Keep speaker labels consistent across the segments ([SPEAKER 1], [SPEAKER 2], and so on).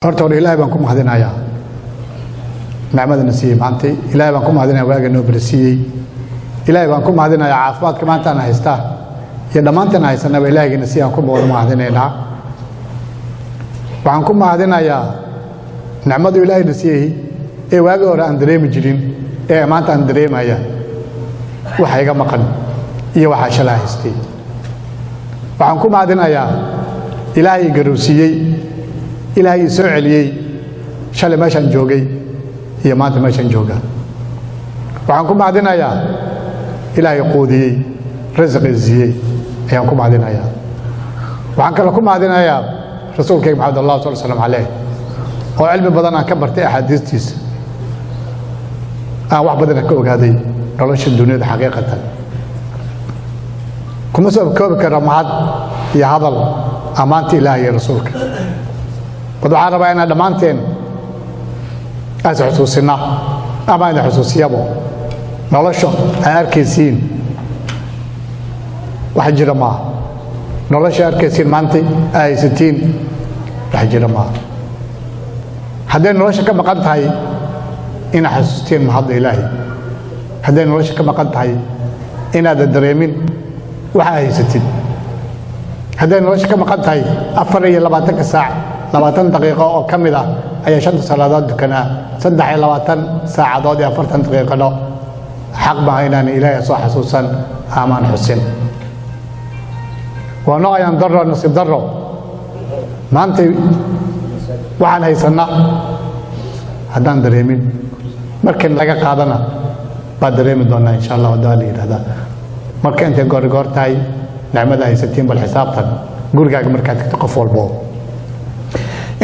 [SPEAKER 1] horta hore ilaahay baan ku mahadinayaa nicmadana siiyay maanta ilaahay baan ku mahadinayaa waaga noo barsiiyay ilaahay baan ku mahadinayaa caafimaadka maanta aan haystaa iyo dhamaantan haysanaba ilaahayna si aan ku mahadinaynaa waxaan ku mahadinayaa nicmadu ilaahayna siiyay ee waaga hore aan dareemi jirin ee maanta aan dareemaya waxa iga maqan iyo waxa shalay haystay waxaan ku mahadinayaa ilaahay garoosiyay ilaahay soo celiyay shalay meeshan joogay iyo maanta meeshan jooga waxaan ku mahadinayaa ilaahay quudiyay rizqi siiyay ayaan ku mahadinayaa waxaan kale ku mahadinayaa rasuulkayga maxamed sallallahu alayhi wasallam oo cilmi badan aan ka bartay axaadiistiisa aan wax badan ka ogaaday nolosha dunida xaqiiqatan kuma soo koobi karo mahad iyo hadal amaanta ilaahay iyo rasuulka waxaan rabaa inaan dhammaanteen aas xusuusina ama inaan xusuusiyabo nolosha aan arkaysiin wax jira maaha nolosha arkaysiin maanta ay haysatiin wax jira maaha hadday nolosha ka maqan tahay inaad xasuustiin mahadda ilaahay hadday nolosha ka maqan tahay inaadan dareemin waxa haysatid hadday nolosha ka maqan tahay 24 saac 20 daqiiqo oo kamid ah ayaa 5 salaadood dukanaa 23 saacadood iyo 40 daqiiqo xaq baa inaan ilaahay soo xasuusan amaan xusin wana ayaan darro nasiib darro maanta waxaan haysanaa haddaan dareemin markan laga qaadana baa dareemi doonaa insha Allah wada la yiraahdaa marka inta goor tahay nicmada haysatiin bal xisaabtan gurigaaga markaad tagto qof walbo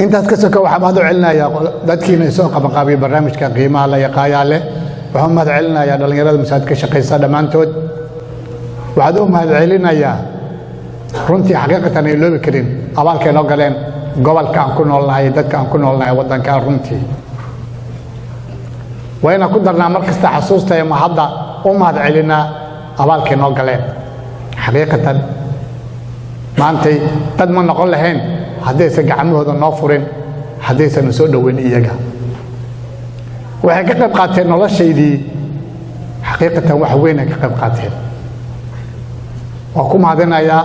[SPEAKER 1] intaas ka soo waxa maad u celinayaa dadkiina soo qabaqaabay barnaamijka qiimaha la yaqaaya leh waxaan maad celinayaa dhalinyarada masaajid ka shaqeysa dhamaantood waxaad u maad celinayaa runtii xaqiiqatan ay loobi karin abaalkeen oo galeen gobolka aan ku noolnahay dadka aan ku noolnahay wadanka runtii wayna ku darnaa markasta xasuusta ee mahadda u maad celinaa abaalkeen oo galeen xaqiiqatan maantay dad ma noqon lahayn haddaysan gacmahooda noo furin haddaysan soo dhaweyn iyaga waxay ka qayb qaateen noloshaydii xaqiiqatan wax weyn ay ka qayb qaateen waa ku mahadinayaa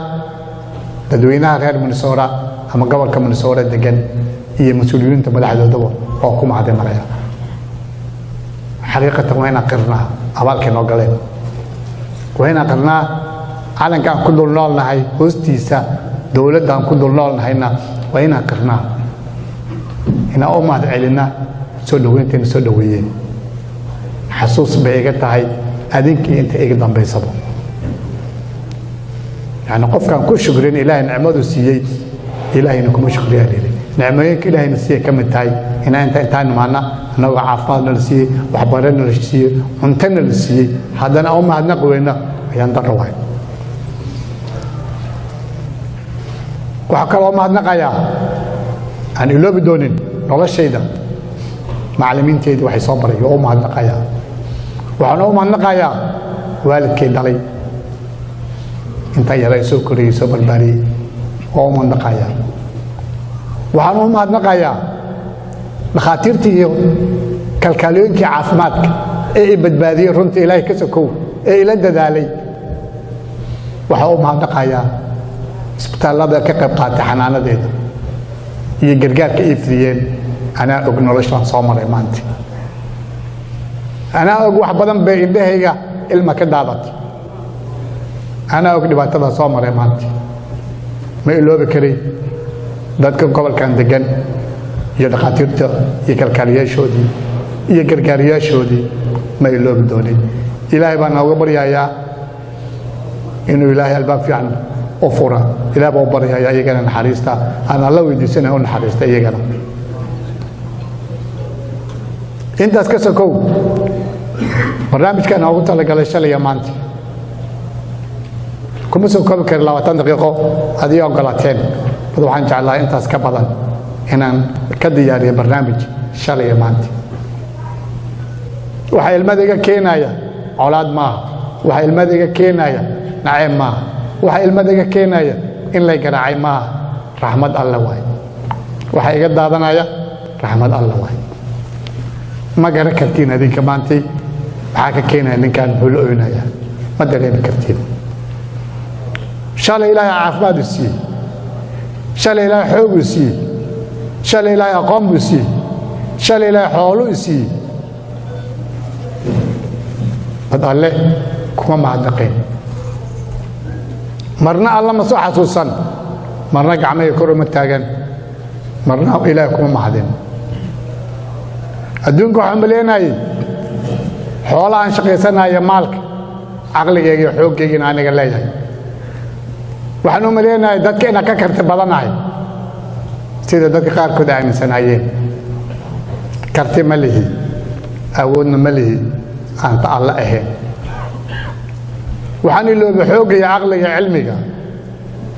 [SPEAKER 1] dadweynaha reer Minnesota ama gobolka Minnesota degan iyo mas'uuliyiinta madaxdoodaba waa ku mahadinayaa xaqiiqatan wayna qirnaa abaalkeen oo galeen wayna qirnaa calanka aan ku dul noolnahay hoostiisa dawladda aan ku dul noolnahayna wayna qirnaa ina oo mahad celina soo dhaweynteena soo dhaweeyeen xasuus bay iga tahay adinkii inta iga dambaysaba yani qofkan ku shukrin ilaahay nicmadu siiyay ilaahayna kuma shukriyaa nicmooyinka ilaahayna siiyay ka mid tahay intaan maana anaga caafimaadna la siiyay waxbarashana la siiyay cuntana la siiyay haddana oo mahadnaq weyna ayaan darwaay waxa kale oo mahadnaqayaa aan iloobi doonin noloshayda macallimiintayda waxay soo baray oo mahadnaqayaa waxaan oo mahadnaqayaa waalidkay dhalay inta yara soo koriyay soo barbaariyay oo mahadnaqayaa waxaan oo mahadnaqayaa dhakhaatiirtii iyo kalkaalooyinkii caafimaadka ee badbaadiyay runtii ilaahay ka sokow ee ila dadaalay waxa oo mahadnaqayaa isbitaalada ka qayb qaatay xanaanadeeda iyo gargaarka ay fidiyeen anaa og noloshaan soo maray maanta anaa og wax badan bay indhahayga ilma ka daadatay anaa og dhibaatada soo maray maanta ma iloobi karay dadka gobolkan degan iyo dhakhaatiirta iyo kalkaaliyaashoodii iyo gargaariyaashoodii ma iloobi doonin ilaahay baan nooga baryayaa inuu ilaahay albaab fiican oo fura ilaa baa baryaaya iyagana naxariista aan alla weydiisanay oo naxariista iyagana intaas ka sokow barnaamijkan ugu talagalay shalay maanta kuma soo koobi karo 20 daqiiqo hadii ogolaateen waxaan jeclahay intaas ka badan inaan ka diyaariyo barnaamij shalay maanta waxa ilmadayga keenaya colaad maaha waxa ilmadayga keenaya nacayb maaha waxa ilmadayga keenaya in la garaacay maaha rahmad alla waay waxa iga daadanaya raxmad Allah waay ma garan kartiin adinka maantay waxa ka keenaya ninkan bulo oynaya ma dareemi kartiin shalay ilaahay caafimaad siiyey shalay ilaahay xoog siiyey shalay ilaahay aqoon siiyey shalay ilaahay xoolo siiyey bad alle kuma mahadnaqeen marna alla ma soo xasuusan marna gacmaha kor uma taagan marna ilaahay kuma mahadin adduunka waxaan baleenayay xoolahan shaqaysanaya maalka aqligayga iyo xoogayga aniga leeyahay waxaan u maleenahay dadka ina ka karti badanahay sida dadka qaarkood aaminsanayeen karti ma lihi awoodna ma lihi anta alla ahayn waxaan ilooba xoogaya aqliga cilmiga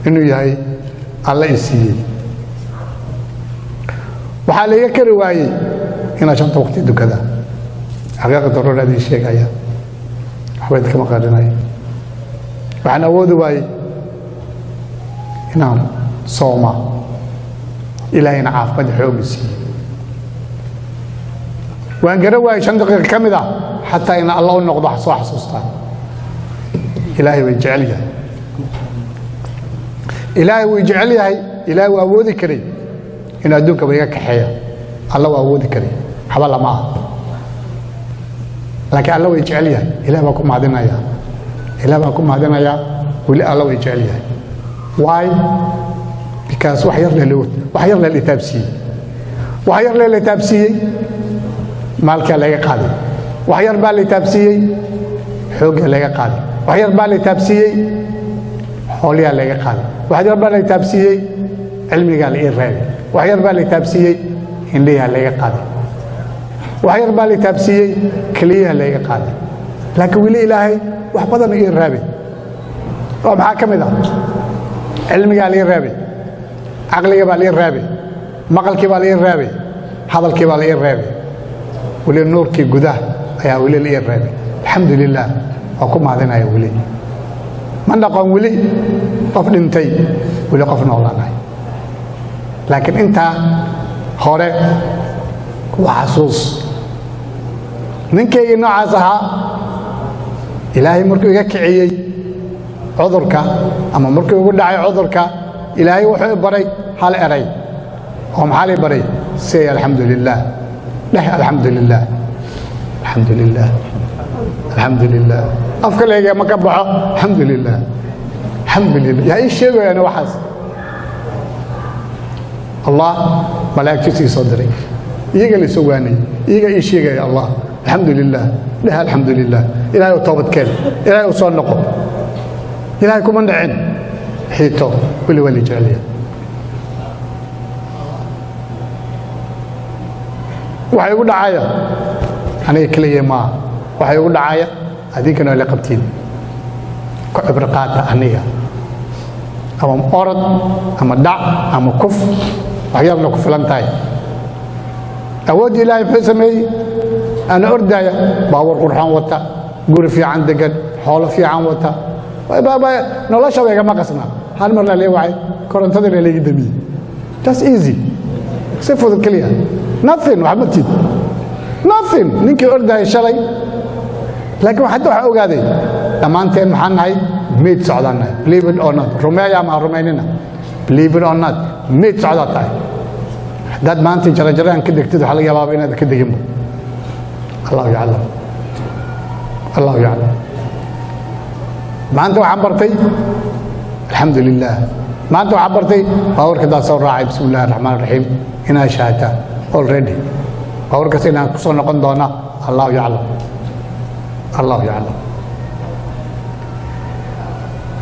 [SPEAKER 1] inuu yahay alla isiiyey waxaa laga kari waayey inaa shanta waqti dukada xaqiiqada daruuradii sheegaya waxbayd kama qarinaya waxaan awoodi waayey inaan sooma ilaahayna caafimaad xoogi siiyey waan garan waayey 5 daqiiqo ka mid ah xataa in alla u noqdo soo xasuustaan ilaahay way jecel yahay ilaahay way jecel yahay ilaahay waa awoodi karay in adduunka way ka kaxeeya alla waa awoodi karay haba lama ah laakiin alla way jecel yahay ilaahay baa ku mahadinaya ilaahay baa ku mahadinaya wali alla way jecel yahay why because wax yar la taabsiiyey maalka laga qaaday wax yar baa la taabsiiyey xoogga laga qaaday wax yar baa la taabsiiyey xooliya laga qaaday wax yar baa la taabsiiyey cilmiga la reebay wax yar baa la taabsiiyey indhiga laga qaaday wax yar baa la taabsiiyey kaliya laga qaaday laakiin wili ilaahay wax badan ii reebay oo maxaa kamid ah cilmiga la reebay aqliga baa la reebay maqalkii baa la reebay hadalkii baa la reebay wili nuurkii gudaha ayaa wili la reebay alxamdulillah waa ku mahadinaya wili ma dhaqan wili qof dhintay wili qof noolaanay laakiin intaa hore waa xasuus ninkayga noocaas ahaa ilaahay markuu iga kiciyey cudurka ama markuu ugu dhacay cudurka ilaahay wuxuu baray hal eray oo maxaa la baray say alxamdulillah leh alxamdulillah alxamdulillah alxamdulillah afka leega ma ka baxo alxamdulillah alxamdulillah yaa ii sheegayaan waxaas allah malaa'iktiisa soo diray iyaga la soo waanay iyaga ii sheegay allah alxamdulillah leh alxamdulillah ilaahay u toobad keen ilaahay u soo noqo ilaahay kuma dhicin xiito wali wali jaliya waxay ugu dhacaya aniga kaliya ma waxay ugu dhacaya adinkana la qabtiin ku cibr qaata aniga ama orad ama dhac ama kuf waxyaabna ku filan tahay awood ilaahay wuxuu sameeyey ana ordaya baawar qurxan wata guri fiican degan xoolo fiican wata baba nolosha way ma qasna hal mar la leeyahay korontada la leeyahay dami just easy si fudud kaliya nothing waxbatid nothing ninkii ordaya shalay laakiin waxa ogaaday dhamaanteen maxaan nahay mid socdana believe it or not rumeeya ma rumeynina believe it or not mid socdata dad maanta jarajaraan ka degtid waxa laga yaabaa inaad ka degin Allah ya'lam Allah ya'lam maanta waxaan bartay alxamdulillah maanta waxaan bartay bawarka daa soo raacay bismillaahir rahmaanir rahiim ina shaata already bawarka inaan ku soo noqon doona Allah ya'lam Allah ya'lam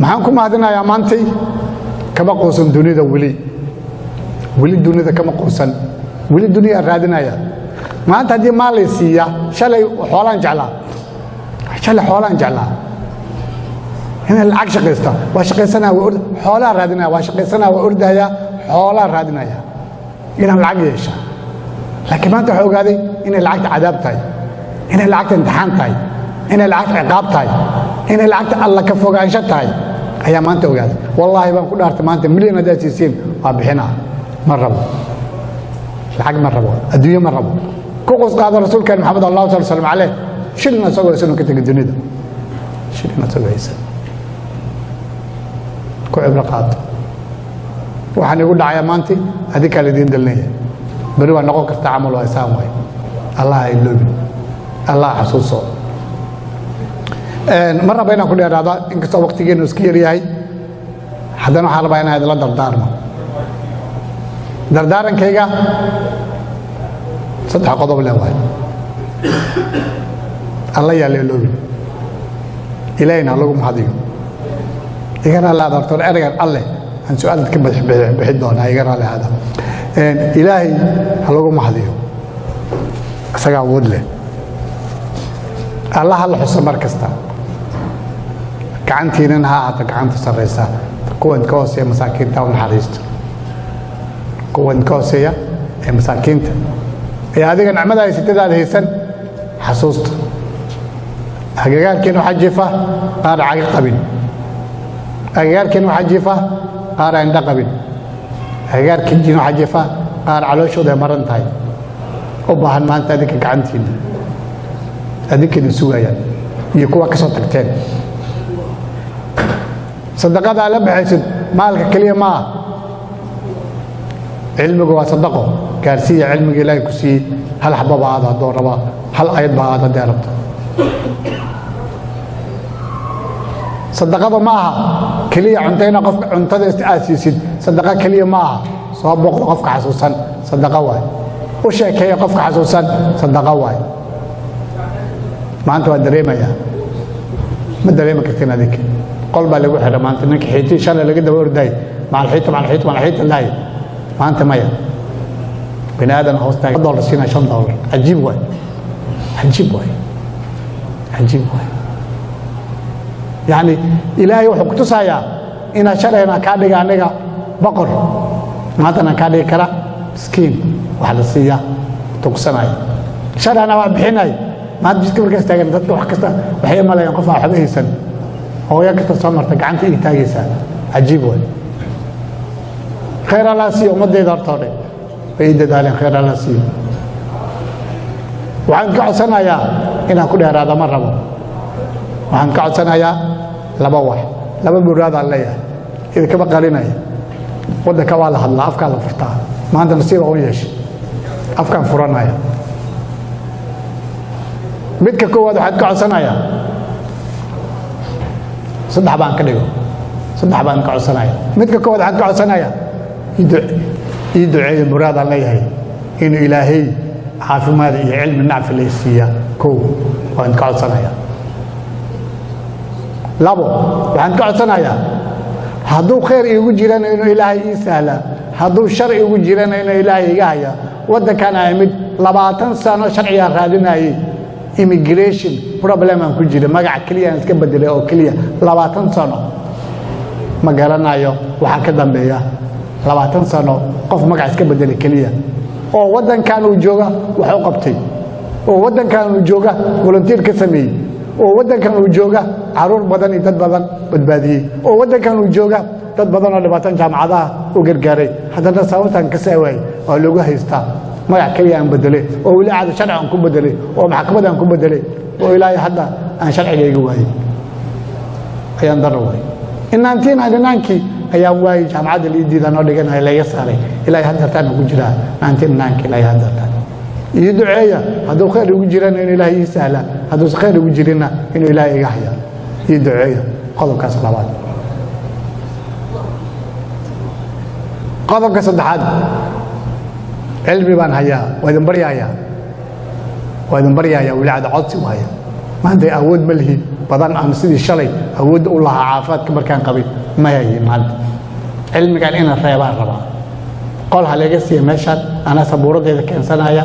[SPEAKER 1] maxaan ku mahadinayaa maantay kama qoosan dunida wili dunida kama qoosan wili dunya raadinaya maanta hadii Malaysia shalay xoolaan jeclaa هنا العكس شقيستا وشقيسنا وأرد حولا رادنا وشقيسنا وأردها حولا رادنا يا إنها العكس يشا لكن ما أنت حوق هذه إن العكس عذاب تاي إن العكس امتحان تاي إن العكس عقاب تاي إن العكس الله كفوق عيشة تاي هي ما أنت وقاعد والله بقول أرت ما أنت مليون داسيسين وابحنا مرة الحق مرة الدنيا مرة كوكوس قاعد الرسول كان محمد الله صلى الله عليه وسلم عليه شلنا سوى سنة كتير الدنيا ده شلنا سوى يسن كو عبرة قاعد وحن يقول دعايا مانتي هذيك اللي دين دلنيه بريوا نقول كتعامل وإسام وين الله يلوبي الله حسوسه مرة بينا كل هذا إنك سو وقت جينا نسكير ياي حدنا حال بينا هذا لا دردارنا دردارن كيجا صدق قضاء الأول الله يلوبي إلينا لكم هذيو إذا الله دكتور أرجع الله عن سؤالك بحدون هاي قرا له هذا إلهي هلوكم هذيو أسقى ودله الله الله حسن مركزته كعنتي ننها عطك عنت سريسة كون كوسية مساكين تاون حريست كون كوسية مساكين يا هذيك النعمة هي ستة هذه سن حسوست حقيقة كانوا حجفة قار عقل قبل حقيقة كانوا حجفة قار عند قبل حقيقة كنجينو حجفة قار على شو ده مرن تاي وبهن ما أنت هذيك كعنتين هذيك السوية يكوا كسر تكتين صدقات على بحيث مالك كلية ما علمك وصدقه كارسية علمك لا يكسي هل حباب هذا الدور ربا هل أيد هذا داربت صدقات معها كلية عنتين قف عنتين أساسيين صدقات كلية معها صواب قفك حسوسا صدقة واي وشيء كي قفك حسوسا صدقة واي ما أنت ودريمة يا ما دريمة كثير هذيك قلب اللي وحده ما أنت إنك حيتي شل اللي قد ورداي مع الحيط مع الحيط مع الحيط اللاي ما أنت مايا بني آدم هوستاي $1 سينا $10 عجيب واي عجيب واي عجيب واي يعني إلهي وحكتو سايا إنا شرعنا كادي عنيقا بقر ما أنت كادي كرا مسكين وحد السيا تقسناي شرعنا وابحيناي ما تجيك بركز تاجن تطلع وحكستا وحيا ما لا ينقفع حبيه سن هو يكتا صمر تقعنت إيه تاجيسا عجيب واي خير الله سيو مدى دار طاري بيد دالين خير الله سيو وعن كعسنا يا إنا كل هذا مرة وعن كعسنا يا لبوح لبوا هذا الله يا إذا كبا قالنا يا وده كواله الله أفكار الفرطة ما عندنا نصير ويش أفكار فرانا يا midka koowaad waxaad ka codsanayaa saddex baan ka dhigo saddex baan ka codsanaya midka koowaad waxaad ka codsanayaa ii duceeyo muraad aan leeyahay inuu ilaahay caafimaad iyo cilmi nacfi la siiya koow waan ka codsanayaa labo waxaan ka codsanayaa hadduu khayr iigu jirana inuu ilaahay ii sahla hadduu shar iigu jirana inuu ilaahay iga haya waddankan ay mid 20 sano sharciga raadinayay immigration problem aan ku jira magac kaliya aan iska bedelay oo kaliya 20 sano ma garanayo waxa ka dambeeya 20 sano qof magac iska bedelay kaliya oo wadankan uu jooga wax u qabtay oo wadankan uu jooga volunteer ka sameeyay oo wadankan uu jooga caruur badan iyo dad badan badbaadiyay oo wadankan uu jooga dad badan oo dhibaato jaamacadaha u gargaaray haddana sababtan ka saaway oo lagu haystaa magac kaliya aan bedelay oo wali aad sharci aan ku bedelay oo maxkamad aan ku bedelay oo ilaahay hadda aan sharcigayga waayay ayaan daraway inaantiin hadanaanki ayaan waayay jaamacadda liidiida noo dhiganay la yasaaray ilaahay hadda taan ugu jiraa inaantiin naanki ilaahay hadda taan iyo duceeya hadduu khayr ugu jirana in ilaahay ii sahla hadduu khayr ugu jirina in ilaahay iga haya iyo duceeya qodobkaas labaad qodobka saddexaad علمي بان هيا وإذا بريايا وإذا بريايا ولعد عطسي وهيا ما عندي أود ملهي بدن أنا سيدي شلي أود الله عافات كبر كان قبي ما هي ما عندي علمي قال إنا ريبان ربا قالها لقيسي مشهد أنا سبورد إذا كان سنايا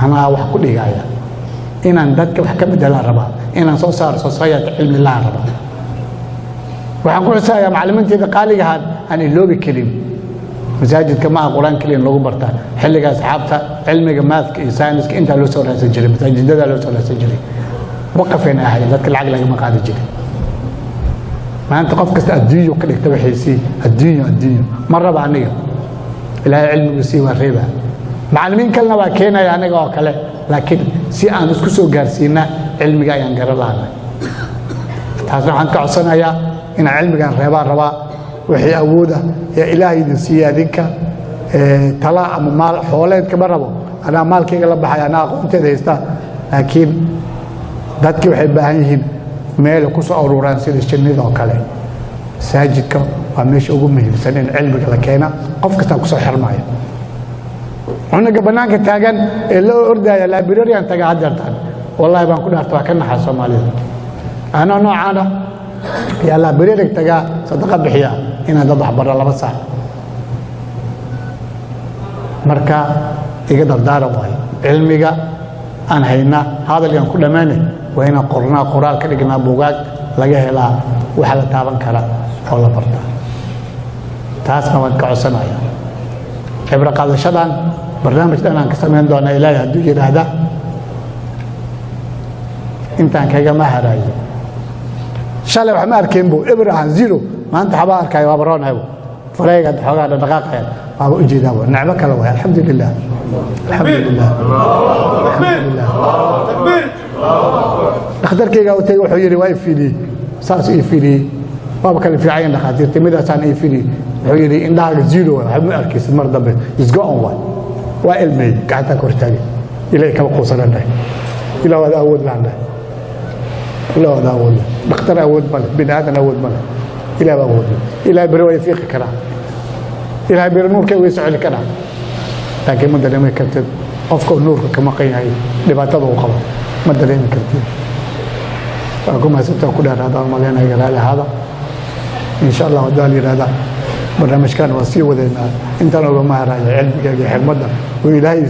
[SPEAKER 1] أنا وحكو لي جايا إنا ندك وحكم دلال ربا إنا صار صوصيات علم الله ربا وحنقول سايا معلمتي إذا قال لي هذا أنا اللوبي كريم مساجد كما قرآن كلين لو برتا حلقة أصحابته علمك ماثك ساينسك أنت لو سوى سجري مساجد ده لو سوى سجري وقفنا هاي ذاك العقل ما قاعد يجري ما أنت قف كست الدنيا وكل يكتب حيسي الدنيا مرة بعنية ilaahay cilmigu sii waa reebaa macallimiin kalena waa keenaya aniga oo kale laakiin si aan isku soo gaarsiina cilmiga ayaan garan lahaynay taasna waxaan ka codsanayaa inaan cilmigan reebaan rabaa wixii awooda ee ilaahay idin siiya adinka tala ama maal xooleed kama rabo anaa maalkayga la baxay anaa aqoonteeda haysta laakiin dadkii waxay baahan yihiin meel ku soo ururaan sida shinnida oo kale masaajidka waa meesha ugu muhiimsan in cilmiga la keena qof kasta ku soo xirmaya cunuga bannaanka taagan ee loo ordaya librarian taga hadeertaan wallahi baan ku dhaarta waa ka naxaa soomaalida anaa noocaana yaa librarian tagaa sadaqa bixiya inaan dad waxbaro 2 saac marka iga dardaaran waayo cilmiga aan hayna hadalkan ku dhamaanay waa inaan qornaa qoraal ka dhignaa buugaag laga helaa waxa la taaban kara oo la bartaa taasna waan ka codsanayaa cibro qaadashadan barnaamijdan aan ka samayn doonaa ilaahay hadduu yidhaahda intaan kaga ma haraayo shalay wax ma arkeen buu ibrahim zero maanta xabaa arkay waa baroonaybo farayga xoogaa dhaqaaqaya waa u jeedaa nicmo kale waa alxamdulillah alxamdulillah alxamdulillah takbir dhakhtarkayga uu tagay wuxuu yiri waa ifili saas ifili waa kale fiican dhakhaatiirta midaasaan ifili wuxuu yiri indhaaga zero wax ma arkaysid mar dambe is go on waa ilmay gacanta kor taagay ilaa kala qosanay ilaa wada awood laana ilaa wada awood dhakhtar awood bal binaadana awood bal ilaa awood ilaa bari way fiiqi kara ilaa bari nuurka way socon kara laakiin ma dareemi kartid qofka nuurka kama qeynay dhibaatada uu qabo ma dareemi kartid kuma sabta ku dhaarada malena garaale hada insha Allah wadaal yiraahda barnaamijkan waa sii wadeena intaan uga maaraayo cilmiga iyo xirmada oo ilaahay